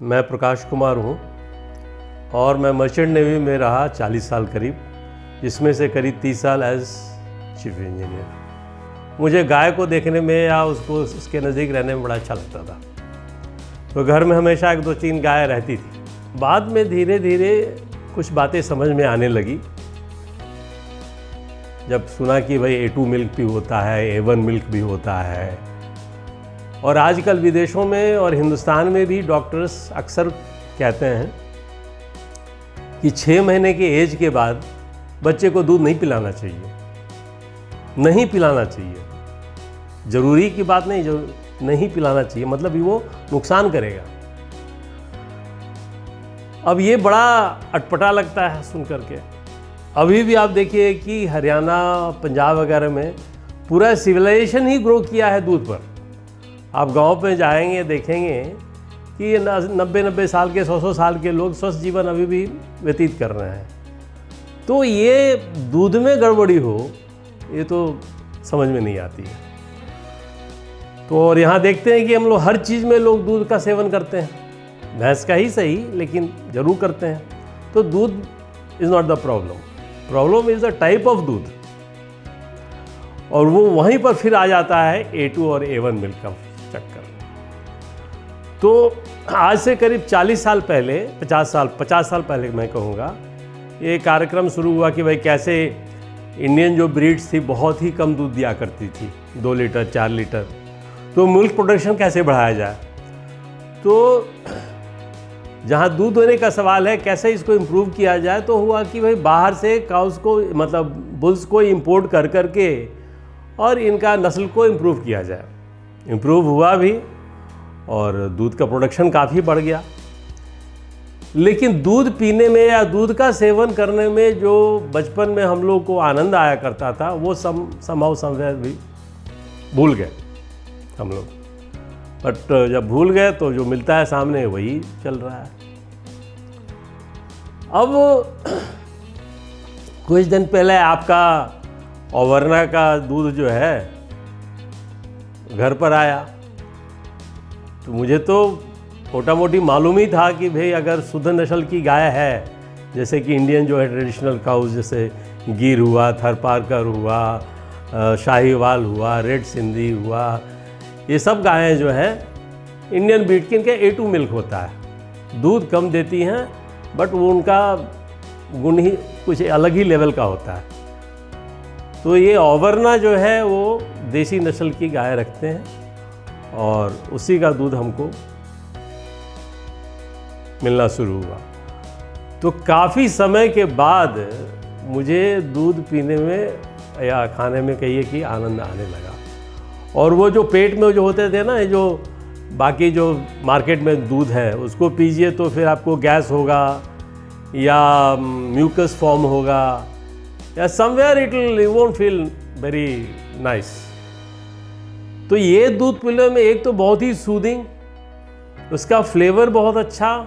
मैं प्रकाश कुमार हूँ और मैं मर्चेंट नेवी में रहा 40 साल करीब, जिसमें से करीब 30 साल एज चीफ इंजीनियर। मुझे गाय को देखने में या उसके नज़दीक रहने में बड़ा अच्छा लगता था। तो घर में हमेशा 1-2-3 गाय रहती थी। बाद में धीरे धीरे कुछ बातें समझ में आने लगी। जब सुना कि भाई A2 मिल्क भी होता है, A1 मिल्क भी होता है, और आजकल विदेशों में और हिंदुस्तान में भी डॉक्टर्स अक्सर कहते हैं कि 6 महीने के एज के बाद बच्चे को दूध नहीं पिलाना चाहिए। नहीं पिलाना चाहिए, ज़रूरी की बात नहीं, नहीं पिलाना चाहिए, मतलब वो नुकसान करेगा। अब ये बड़ा अटपटा लगता है सुन करके। अभी भी आप देखिए कि हरियाणा, पंजाब वगैरह में पूरा सिविलाइजेशन ही ग्रो किया है दूध पर। आप गांव पे जाएंगे, देखेंगे कि 90-90 साल के, 100-100 साल के लोग स्वस्थ जीवन अभी भी व्यतीत कर रहे हैं। तो ये दूध में गड़बड़ी हो, ये तो समझ में नहीं आती है। तो और यहाँ देखते हैं कि हम लोग हर चीज़ में लोग दूध का सेवन करते हैं, भैंस का ही सही, लेकिन ज़रूर करते हैं। तो दूध is not the problem is the type of दूध। और वो वहीं पर फिर आ जाता है A2 और A1 मिल्क का चक्कर। तो आज से करीब 40 साल पहले, 50 साल पहले मैं कहूँगा, ये कार्यक्रम शुरू हुआ कि भाई कैसे इंडियन जो ब्रीड्स थी बहुत ही कम दूध दिया करती थी, 2 लीटर 4 लीटर, तो मिल्क प्रोडक्शन कैसे बढ़ाया जाए। तो जहाँ दूध होने का सवाल है, कैसे इसको इम्प्रूव किया जाए, तो हुआ कि भाई बाहर से काउस को, मतलब बुल्स को इंपोर्ट कर करके और इनका नस्ल को इम्प्रूव किया जाए। इम्प्रूव हुआ भी और दूध का प्रोडक्शन काफ़ी बढ़ गया। लेकिन दूध पीने में या दूध का सेवन करने में जो बचपन में हम लोग को आनंद आया करता था, वो समवेयर भी भूल गए हम लोग। बट जब भूल गए तो जो मिलता है सामने वही चल रहा है। अब कुछ दिन पहले आपका औवरना का दूध जो है घर पर आया, तो मुझे तो मोटा मोटी मालूम ही था कि भाई अगर शुद्ध नस्ल की गाय है, जैसे कि इंडियन जो है ट्रेडिशनल काउज, जैसे गिर हुआ, थरपारकर हुआ, शाहीवाल हुआ, रेड सिंधी हुआ, ये सब गायें जो है इंडियन ब्रीड की, इनका A2 मिल्क होता है। दूध कम देती हैं, बट वो उनका गुण ही कुछ अलग ही लेवल का होता है। तो ये औवरना जो है वो देसी नस्ल की गाय रखते हैं और उसी का दूध हमको मिलना शुरू हुआ। तो काफ़ी समय के बाद मुझे दूध पीने में या खाने में कहिए कि आनंद आने लगा। और वो जो पेट में जो होते थे ना, जो बाकी जो मार्केट में दूध है उसको पीजिए तो फिर आपको गैस होगा या म्यूकस फॉर्म होगा या somewhere you won't feel very nice. तो ये दूध पीने में एक तो बहुत ही सूदिंग, उसका फ्लेवर बहुत अच्छा,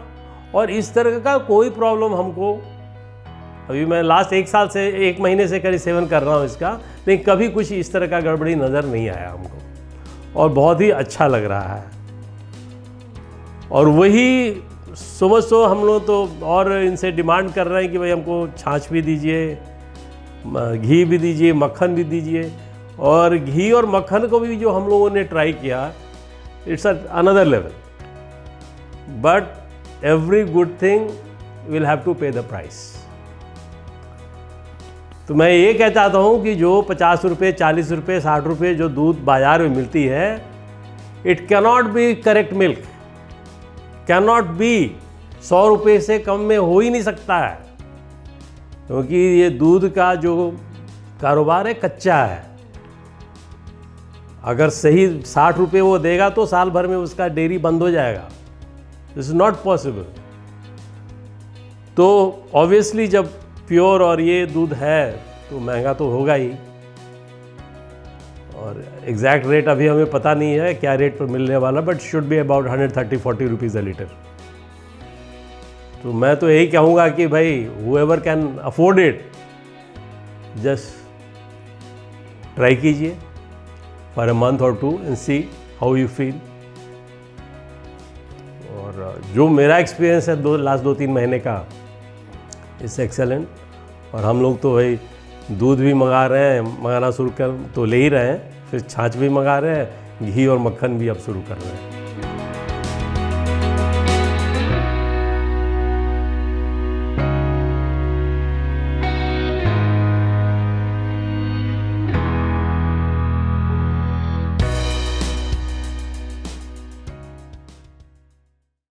और इस तरह का कोई प्रॉब्लम हमको, अभी मैं लास्ट 1 महीने से करीब सेवन कर रहा हूँ इसका, लेकिन कभी कुछ इस तरह का गड़बड़ी नज़र नहीं आया हमको, और बहुत ही अच्छा लग रहा है। और वही समझो हम लोग तो और इनसे डिमांड कर रहे हैं कि भाई हमको छाछ भी दीजिए, घी भी दीजिए, मक्खन भी दीजिए। और घी और मक्खन को भी जो हम लोगों ने ट्राई किया, it's another level, but every good thing will have to pay the price. तो मैं ये कह चाहता हूँ कि जो 50 रुपये, 40 रुपये, 60 रुपये जो दूध बाज़ार में मिलती है, it cannot be correct milk, cannot be. 100 रुपये से कम में हो ही नहीं सकता है, क्योंकि ये दूध का जो कारोबार है कच्चा है। अगर सही 60 रुपये वो देगा तो साल भर में उसका डेयरी बंद हो जाएगा। This is not possible. तो ऑब्वियसली जब प्योर और ये दूध है तो महंगा तो होगा ही, और एग्जैक्ट रेट अभी हमें पता नहीं है क्या रेट पर मिलने वाला, but should be about 130-140 rupees a litre. तो मैं तो यही कहूँगा कि भाई whoever can afford it, just try कीजिए। फॉर अ मंथ और two and see how you feel. और जो मेरा एक्सपीरियंस है लास्ट 2-3 महीने का, इट्स एक्सेलेंट। और हम लोग तो भाई दूध भी मंगा रहे हैं, मंगाना शुरू कर तो ले ही रहे हैं, फिर छाछ भी मंगा रहे हैं, घी और मक्खन भी अब शुरू कर रहे हैं।